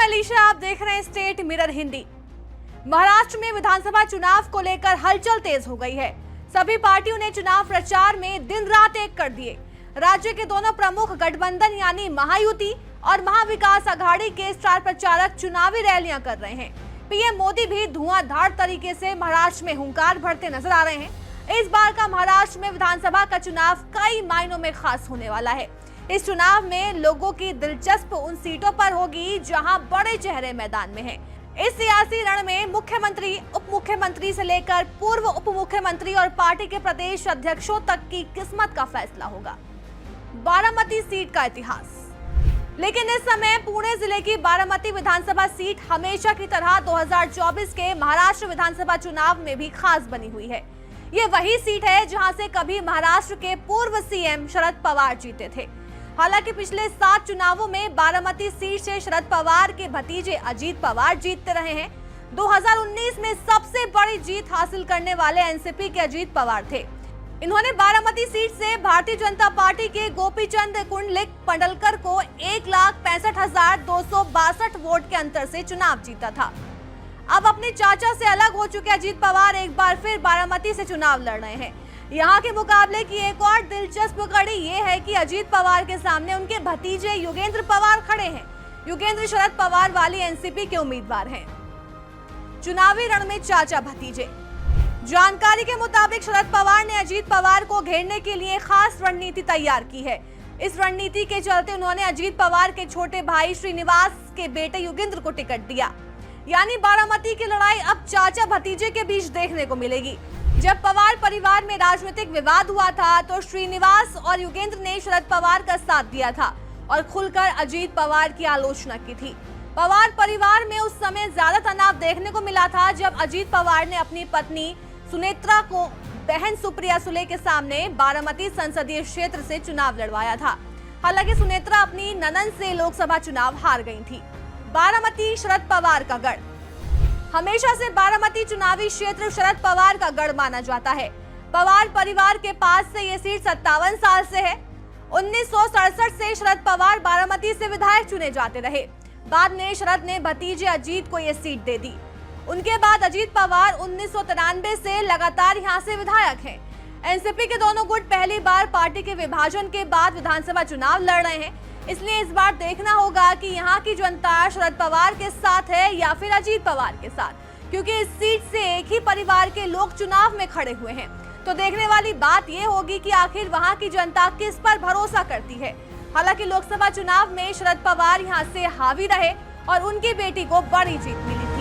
मैं अलीशा, आप देख रहे हैं स्टेट मिरर हिंदी। महाराष्ट्र में विधानसभा चुनाव को लेकर हलचल तेज हो गई है। सभी पार्टियों ने चुनाव प्रचार में दिन रात एक कर दिए। राज्य के दोनों प्रमुख गठबंधन यानी महायुति और महाविकास आघाड़ी के स्टार प्रचारक चुनावी रैलियां कर रहे हैं। पीएम मोदी भी धुआंधार तरीके से महाराष्ट्र में हुंकार भरते नजर आ रहे हैं। इस बार का महाराष्ट्र में विधानसभा का चुनाव कई मायनों में खास होने वाला है। इस चुनाव में लोगों की दिलचस्प उन सीटों पर होगी जहां बड़े चेहरे मैदान में हैं। इस सियासी रण में मुख्यमंत्री, उप मुख्यमंत्री से लेकर पूर्व उप मुख्यमंत्री और पार्टी के प्रदेश अध्यक्षों तक की किस्मत का फैसला होगा। बारामती सीट का इतिहास। लेकिन इस समय पुणे जिले की बारामती विधानसभा सीट हमेशा की तरह 2024 के महाराष्ट्र विधानसभा चुनाव में भी खास बनी हुई है। ये वही सीट है जहां से कभी महाराष्ट्र के पूर्व सीएम शरद पवार जीते थे। हालांकि पिछले 7 चुनावों में बारामती सीट से शरद पवार के भतीजे अजीत पवार जीतते रहे हैं। 2019 में सबसे बड़ी जीत हासिल करने वाले एनसीपी के अजीत पवार थे। इन्होंने बारामती सीट से भारतीय जनता पार्टी के गोपीचंद कुंडलिक पंडलकर को 1,65,262 वोट के अंतर से चुनाव जीता था। अब अपने चाचा से अलग हो चुके अजीत पवार एक बार फिर बारामती से चुनाव लड़ रहे हैं। यहाँ के मुकाबले की एक और दिलचस्प कड़ी ये है कि अजीत पवार के सामने उनके भतीजे योगेंद्र पवार खड़े हैं। योगेंद्र शरद पवार वाली एनसीपी के उम्मीदवार हैं। चुनावी रण में चाचा भतीजे। जानकारी के मुताबिक शरद पवार ने अजीत पवार को घेरने के लिए खास रणनीति तैयार की है। इस रणनीति के चलते उन्होंने अजीत पवार के छोटे भाई श्रीनिवास के बेटे योगेंद्र को टिकट दिया। यानी बारामती की लड़ाई अब चाचा भतीजे के बीच देखने को मिलेगी। जब पवार परिवार में राजनीतिक विवाद हुआ था तो श्रीनिवास और योगेंद्र ने शरद पवार का साथ दिया था और खुलकर अजीत पवार की आलोचना की थी। पवार परिवार में उस समय ज्यादा तनाव देखने को मिला था जब अजीत पवार ने अपनी पत्नी सुनेत्रा को बहन सुप्रिया सुले के सामने बारामती संसदीय क्षेत्र से चुनाव लड़वाया था। हालांकि सुनेत्रा अपनी ननद से लोकसभा चुनाव हार गई थी। बारामती शरद पवार का गढ़। हमेशा से बारामती चुनावी क्षेत्र शरद पवार का गढ़ माना जाता है। पवार परिवार के पास से ये सीट 57 साल से है। 1967 से शरद पवार बारामती से विधायक चुने जाते रहे। बाद में शरद ने भतीजे अजीत को ये सीट दे दी। उनके बाद अजीत पवार 1993 से लगातार यहां से विधायक हैं। एनसीपी के दोनों गुट पहली बार पार्टी के विभाजन के बाद विधानसभा चुनाव लड़ रहे हैं। इसलिए इस बार देखना होगा कि यहाँ की जनता शरद पवार के साथ है या फिर अजीत पवार के साथ, क्योंकि इस सीट से एक ही परिवार के लोग चुनाव में खड़े हुए हैं। तो देखने वाली बात ये होगी कि आखिर वहाँ की जनता किस पर भरोसा करती है। हालांकि लोकसभा चुनाव में शरद पवार यहाँ से हावी रहे और उनकी बेटी को बड़ी जीत मिली।